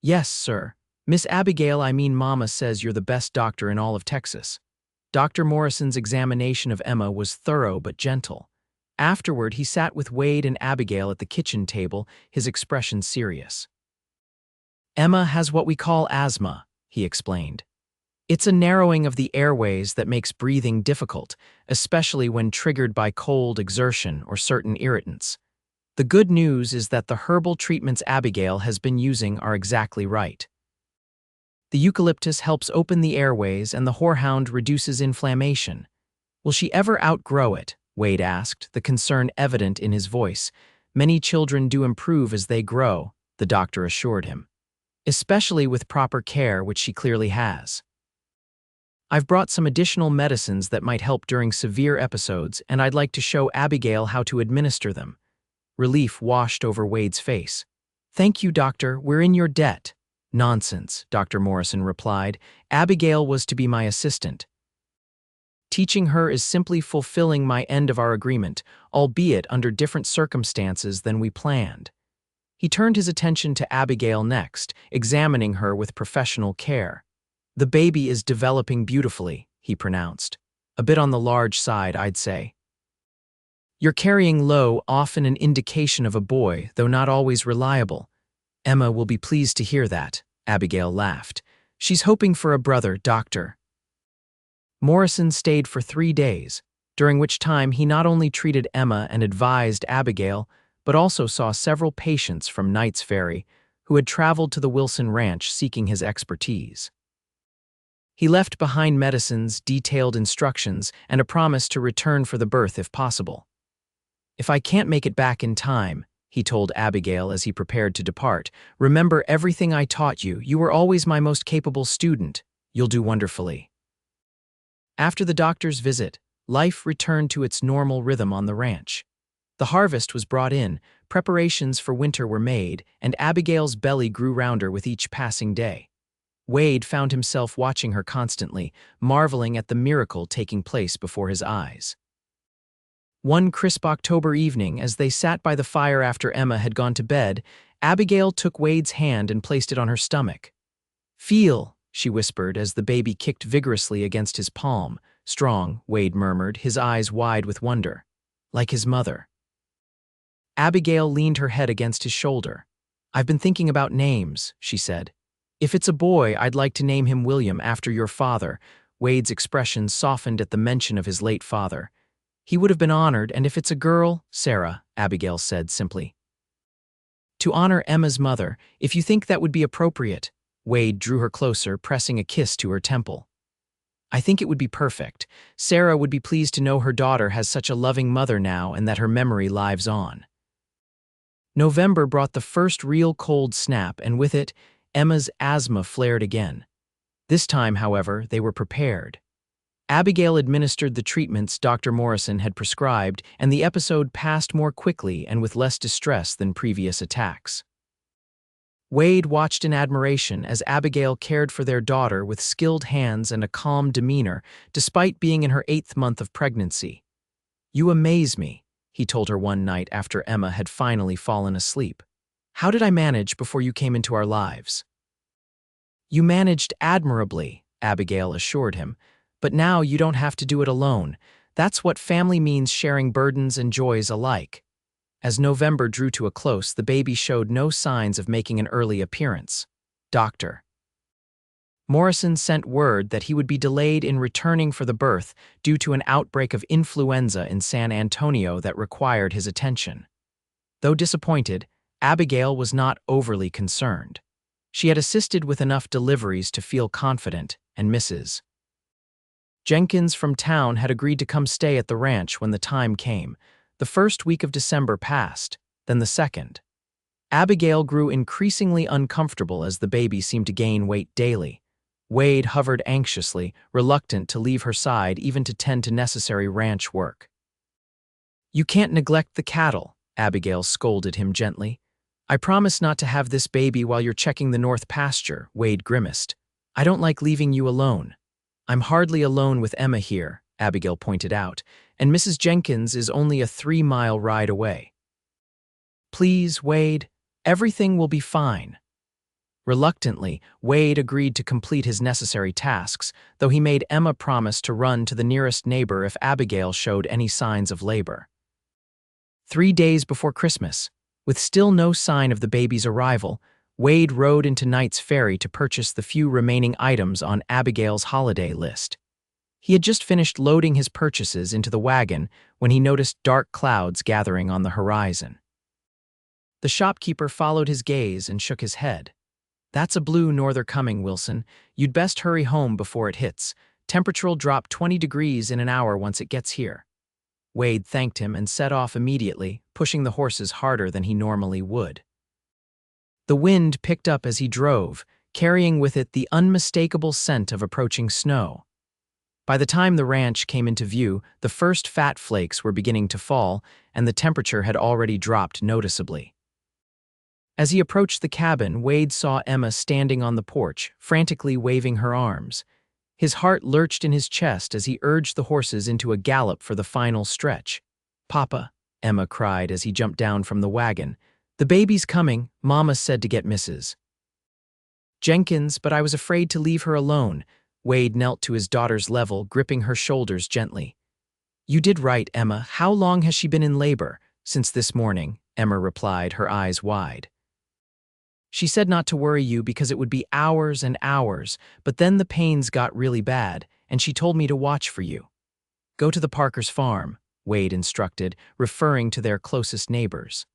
[SPEAKER 1] "Yes, sir. Miss Abigail, I mean Mama says you're the best doctor in all of Texas." Dr. Morrison's examination of Emma was thorough but gentle. Afterward, he sat with Wade and Abigail at the kitchen table, his expression serious. "Emma has what we call asthma," he explained. It's a narrowing of the airways that makes breathing difficult, especially when triggered by cold exertion or certain irritants. The good news is that the herbal treatments Abigail has been using are exactly right. The eucalyptus helps open the airways and the horehound reduces inflammation. Will she ever outgrow it? Wade asked, the concern evident in his voice. Many children do improve as they grow, the doctor assured him. Especially with proper care, which she clearly has. I've brought some additional medicines that might help during severe episodes, and I'd like to show Abigail how to administer them. Relief washed over Wade's face. Thank you, doctor, we're in your debt. Nonsense, Dr. Morrison replied. Abigail was to be my assistant. Teaching her is simply fulfilling my end of our agreement, albeit under different circumstances than we planned. He turned his attention to Abigail next, examining her with professional care. The baby is developing beautifully, he pronounced. A bit on the large side, I'd say. You're carrying low, often an indication of a boy, though not always reliable. Emma will be pleased to hear that, Abigail laughed. She's hoping for a brother, doctor. Morrison stayed for 3 days, during which time he not only treated Emma and advised Abigail, but also saw several patients from Knights Ferry who had traveled to the Wilson Ranch seeking his expertise. He left behind medicines, detailed instructions, and a promise to return for the birth if possible. If I can't make it back in time, he told Abigail as he prepared to depart, remember everything I taught you. You were always my most capable student. You'll do wonderfully. After the doctor's visit, life returned to its normal rhythm on the ranch. The harvest was brought in, preparations for winter were made, and Abigail's belly grew rounder with each passing day. Wade found himself watching her constantly, marveling at the miracle taking place before his eyes. One crisp October evening, as they sat by the fire after Emma had gone to bed, Abigail took Wade's hand and placed it on her stomach. Feel, she whispered as the baby kicked vigorously against his palm. Strong, Wade murmured, his eyes wide with wonder. Like his mother. Abigail leaned her head against his shoulder. I've been thinking about names, she said. If it's a boy, I'd like to name him William after your father. Wade's expression softened at the mention of his late father. He would have been honored, and if it's a girl, Sarah, Abigail said simply. To honor Emma's mother, if you think that would be appropriate. Wade drew her closer, pressing a kiss to her temple. I think it would be perfect. Sarah would be pleased to know her daughter has such a loving mother now and that her memory lives on. November brought the first real cold snap, and with it, Emma's asthma flared again. This time, however, they were prepared. Abigail administered the treatments Dr. Morrison had prescribed, and the episode passed more quickly and with less distress than previous attacks. Wade watched in admiration as Abigail cared for their daughter with skilled hands and a calm demeanor, despite being in her 8th month of pregnancy. You amaze me, he told her one night after Emma had finally fallen asleep. How did I manage before you came into our lives? You managed admirably, Abigail assured him, but now you don't have to do it alone. That's what family means, sharing burdens and joys alike. As November drew to a close, the baby showed no signs of making an early appearance. Dr. Morrison sent word that he would be delayed in returning for the birth due to an outbreak of influenza in San Antonio that required his attention. Though disappointed, Abigail was not overly concerned. She had assisted with enough deliveries to feel confident, and Mrs. Jenkins from town had agreed to come stay at the ranch when the time came. The first week of December passed, then the second. Abigail grew increasingly uncomfortable as the baby seemed to gain weight daily. Wade hovered anxiously, reluctant to leave her side even to tend to necessary ranch work. You can't neglect the cattle, Abigail scolded him gently. I promise not to have this baby while you're checking the north pasture, Wade grimaced. I don't like leaving you alone. I'm hardly alone with Emma here, Abigail pointed out, and Mrs. Jenkins is only a 3-mile ride away. Please, Wade, everything will be fine. Reluctantly, Wade agreed to complete his necessary tasks, though he made Emma promise to run to the nearest neighbor if Abigail showed any signs of labor. 3 days before Christmas, with still no sign of the baby's arrival, Wade rode into Knights Ferry to purchase the few remaining items on Abigail's holiday list. He had just finished loading his purchases into the wagon when he noticed dark clouds gathering on the horizon. The shopkeeper followed his gaze and shook his head. "That's a blue norther coming, Wilson. You'd best hurry home before it hits. Temperature'll drop 20 degrees in an hour once it gets here." Wade thanked him and set off immediately, pushing the horses harder than he normally would. The wind picked up as he drove, carrying with it the unmistakable scent of approaching snow. By the time the ranch came into view, the first fat flakes were beginning to fall, and the temperature had already dropped noticeably. As he approached the cabin, Wade saw Emma standing on the porch, frantically waving her arms. His heart lurched in his chest as he urged the horses into a gallop for the final stretch. "Papa," Emma cried as he jumped down from the wagon. "The baby's coming, Mama said to get Mrs. Jenkins, but I was afraid to leave her alone." Wade knelt to his daughter's level, gripping her shoulders gently. "You did right, Emma. How long has she been in labor?" "Since this morning," Emma replied, her eyes wide. "She said not to worry you because it would be hours and hours, but then the pains got really bad, and she told me to watch for you." "Go to the Parkers' farm," Wade instructed, referring to their closest neighbors.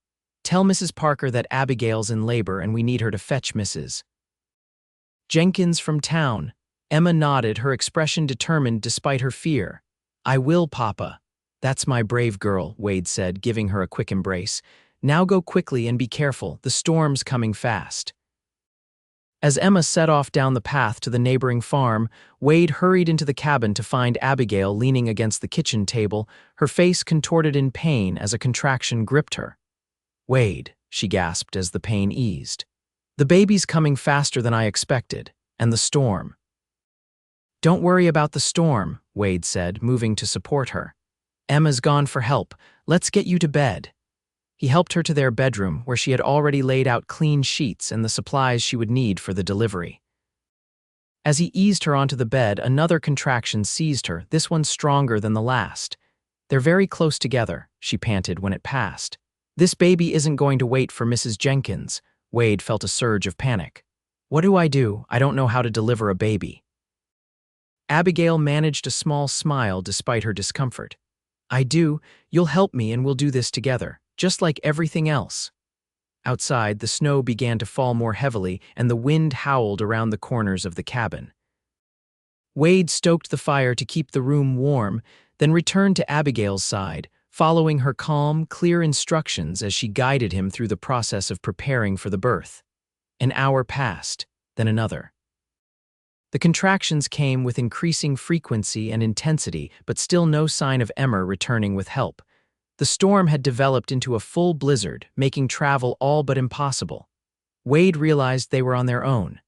[SPEAKER 1] "Tell Mrs. Parker that Abigail's in labor and we need her to fetch Mrs. Jenkins from town." Emma nodded, her expression determined despite her fear. "I will, Papa." "That's my brave girl," Wade said, giving her a quick embrace. "Now go quickly and be careful, the storm's coming fast." As Emma set off down the path to the neighboring farm, Wade hurried into the cabin to find Abigail leaning against the kitchen table, her face contorted in pain as a contraction gripped her. "Wade," she gasped as the pain eased. "The baby's coming faster than I expected, and the storm." "Don't worry about the storm," Wade said, moving to support her. "Emma's gone for help. Let's get you to bed." He helped her to their bedroom, where she had already laid out clean sheets and the supplies she would need for the delivery. As he eased her onto the bed, another contraction seized her, this one stronger than the last. "They're very close together," she panted when it passed. "This baby isn't going to wait for Mrs. Jenkins." Wade felt a surge of panic. "What do? I don't know how to deliver a baby." Abigail managed a small smile despite her discomfort. "I do. You'll help me and we'll do this together, just like everything else." Outside, the snow began to fall more heavily and the wind howled around the corners of the cabin. Wade stoked the fire to keep the room warm, then returned to Abigail's side, following her calm, clear instructions as she guided him through the process of preparing for the birth. An hour passed, then another. The contractions came with increasing frequency and intensity, but still no sign of Emma returning with help. The storm had developed into a full blizzard, making travel all but impossible. Wade realized they were on their own.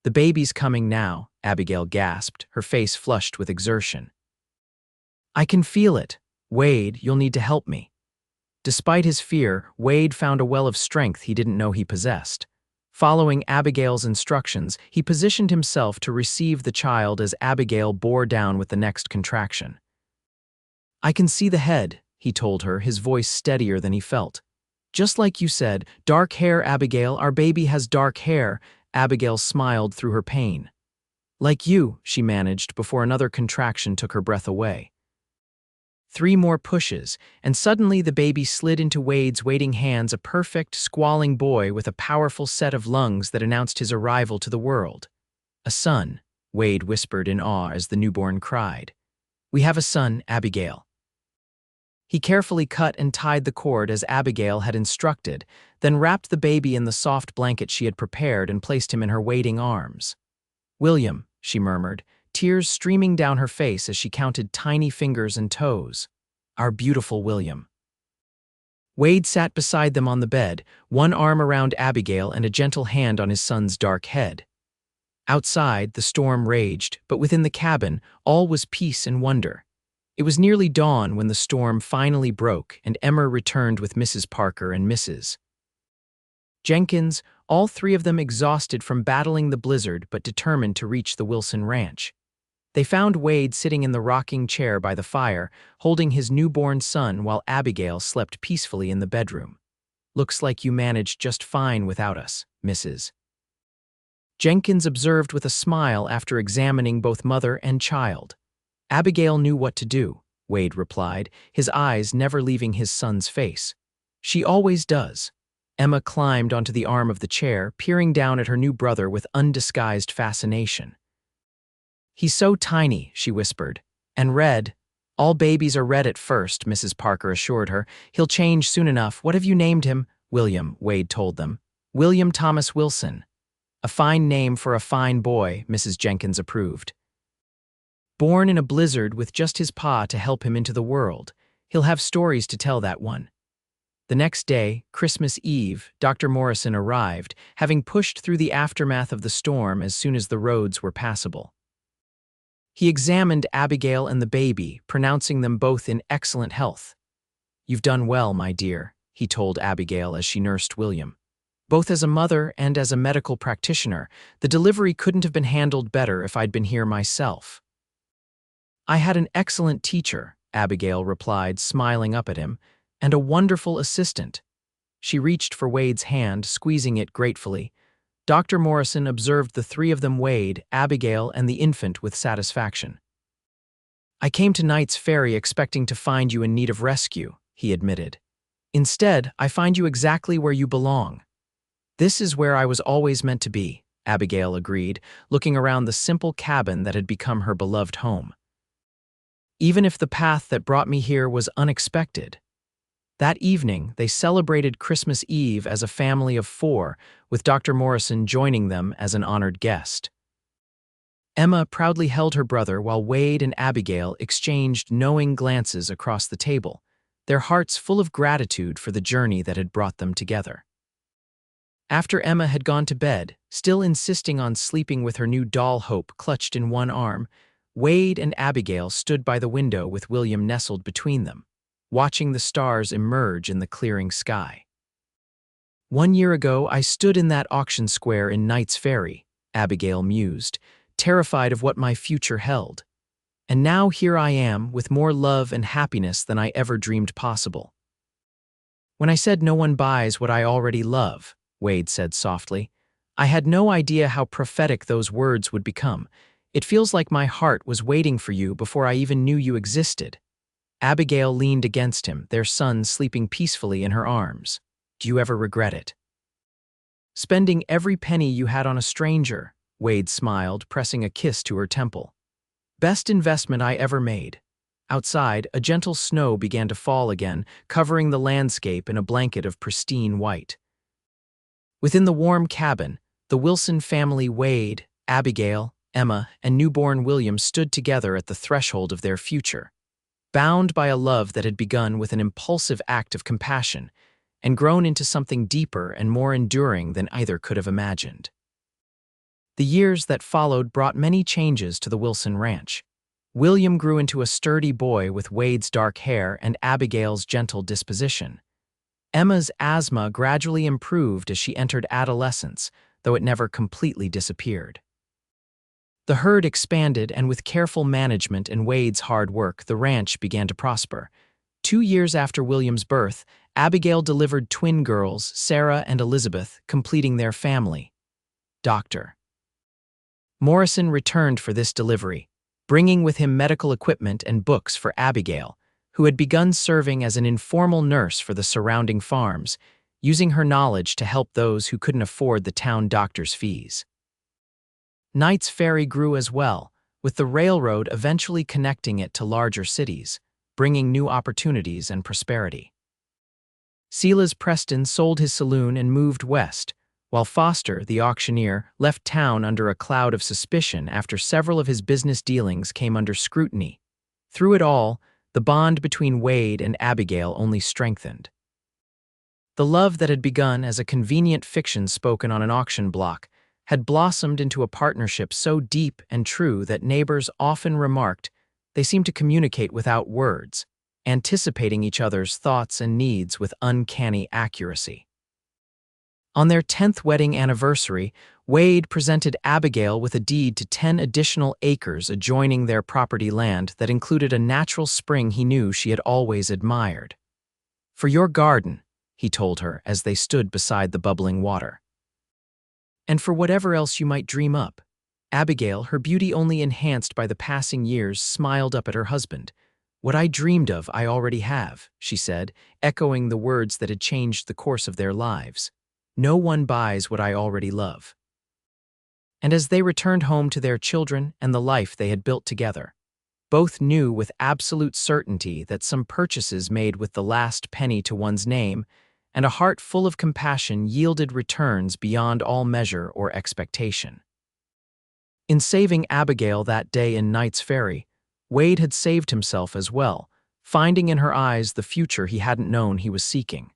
[SPEAKER 1] "The baby's coming now," Abigail gasped, her face flushed with exertion. "I can feel it. Wade, you'll need to help me." Despite his fear, Wade found a well of strength he didn't know he possessed. Following Abigail's instructions, he positioned himself to receive the child as Abigail bore down with the next contraction. "I can see the head," he told her, his voice steadier than he felt. "Just like you said, dark hair, Abigail, our baby has dark hair." Abigail smiled through her pain. "Like you," she managed before another contraction took her breath away. 3 more pushes, and suddenly the baby slid into Wade's waiting hands, a perfect, squalling boy with a powerful set of lungs that announced his arrival to the world. "A son," Wade whispered in awe as the newborn cried. "We have a son, Abigail." He carefully cut and tied the cord as Abigail had instructed, then wrapped the baby in the soft blanket she had prepared and placed him in her waiting arms. "William," she murmured, tears streaming down her face as she counted tiny fingers and toes. "Our beautiful William." Wade sat beside them on the bed, one arm around Abigail and a gentle hand on his son's dark head. Outside, the storm raged, but within the cabin, all was peace and wonder. It was nearly dawn when the storm finally broke and Emma returned with Mrs. Parker and Mrs. Jenkins, all 3 of them exhausted from battling the blizzard but determined to reach the Wilson ranch. They found Wade sitting in the rocking chair by the fire, holding his newborn son while Abigail slept peacefully in the bedroom. "Looks like you managed just fine without us, Mrs. Jenkins observed with a smile after examining both mother and child. Abigail knew what to do, Wade replied, his eyes never leaving his son's face. She always does. Emma climbed onto the arm of the chair, peering down at her new brother with undisguised fascination. "He's so tiny," she whispered. "And red. All babies are red at first," Mrs. Parker assured her. "He'll change soon enough. What have you named him?" "William," Wade told them. "William Thomas Wilson." "A fine name for a fine boy," Mrs. Jenkins approved. "Born in a blizzard with just his pa to help him into the world. He'll have stories to tell, that one." The next day, Christmas Eve, Dr. Morrison arrived, having pushed through the aftermath of the storm as soon as the roads were passable. He examined Abigail and the baby, pronouncing them both in excellent health. "You've done well, my dear," he told Abigail as she nursed William. "Both as a mother and as a medical practitioner, the delivery couldn't have been handled better if I'd been here myself." "I had an excellent teacher," Abigail replied, smiling up at him, "and a wonderful assistant." She reached for Wade's hand, squeezing it gratefully. Dr. Morrison observed the three of them, Wade, Abigail, and the infant, with satisfaction. "I came to Knights Ferry expecting to find you in need of rescue," he admitted. "Instead, I find you exactly where you belong." "This is where I was always meant to be," Abigail agreed, looking around the simple cabin that had become her beloved home. "Even if the path that brought me here was unexpected." That evening, they celebrated Christmas Eve as a family of 4, with Dr. Morrison joining them as an honored guest. Emma proudly held her brother while Wade and Abigail exchanged knowing glances across the table, their hearts full of gratitude for the journey that had brought them together. After Emma had gone to bed, still insisting on sleeping with her new doll Hope clutched in one arm, Wade and Abigail stood by the window with William nestled between them, watching the stars emerge in the clearing sky. "1 year ago, I stood in that auction square in Knights Ferry," Abigail mused, terrified of what my future held. "And now here I am, with more love and happiness than I ever dreamed possible." "When I said no one buys what I already love," Wade said softly, "I had no idea how prophetic those words would become. It feels like my heart was waiting for you before I even knew you existed." Abigail leaned against him, their son sleeping peacefully in her arms. "Do you ever regret it?" "Spending every penny you had on a stranger," Wade smiled, pressing a kiss to her temple. "Best investment I ever made." Outside, a gentle snow began to fall again, covering the landscape in a blanket of pristine white. Within the warm cabin, the Wilson family, Wade, Abigail, Emma, and newborn William, stood together at the threshold of their future, bound by a love that had begun with an impulsive act of compassion and grown into something deeper and more enduring than either could have imagined. The years that followed brought many changes to the Wilson ranch. William grew into a sturdy boy with Wade's dark hair and Abigail's gentle disposition. Emma's asthma gradually improved as she entered adolescence, though it never completely disappeared. The herd expanded, and with careful management and Wade's hard work, the ranch began to prosper. 2 years after William's birth, Abigail delivered twin girls, Sarah and Elizabeth, completing their family. Dr. Morrison returned for this delivery, bringing with him medical equipment and books for Abigail, who had begun serving as an informal nurse for the surrounding farms, using her knowledge to help those who couldn't afford the town doctor's fees. Knights Ferry grew as well, with the railroad eventually connecting it to larger cities, bringing new opportunities and prosperity. Silas Preston sold his saloon and moved west, while Foster, the auctioneer, left town under a cloud of suspicion after several of his business dealings came under scrutiny. Through it all, the bond between Wade and Abigail only strengthened. The love that had begun as a convenient fiction spoken on an auction block had blossomed into a partnership so deep and true that neighbors often remarked they seemed to communicate without words, anticipating each other's thoughts and needs with uncanny accuracy. On their 10th wedding anniversary, Wade presented Abigail with a deed to 10 additional acres adjoining their property land that included a natural spring he knew she had always admired. "For your garden," he told her as they stood beside the bubbling water. And for whatever else you might dream up. Abigail, her beauty only enhanced by the passing years, smiled up at her husband. What I dreamed of, I already have, she said, echoing the words that had changed the course of their lives. No one buys what I already love. And as they returned home to their children and the life they had built together, both knew with absolute certainty that some purchases made with the last penny to one's name and a heart full of compassion yielded returns beyond all measure or expectation. In saving Abigail that day in Knights Ferry, Wade had saved himself as well, finding in her eyes the future he hadn't known he was seeking.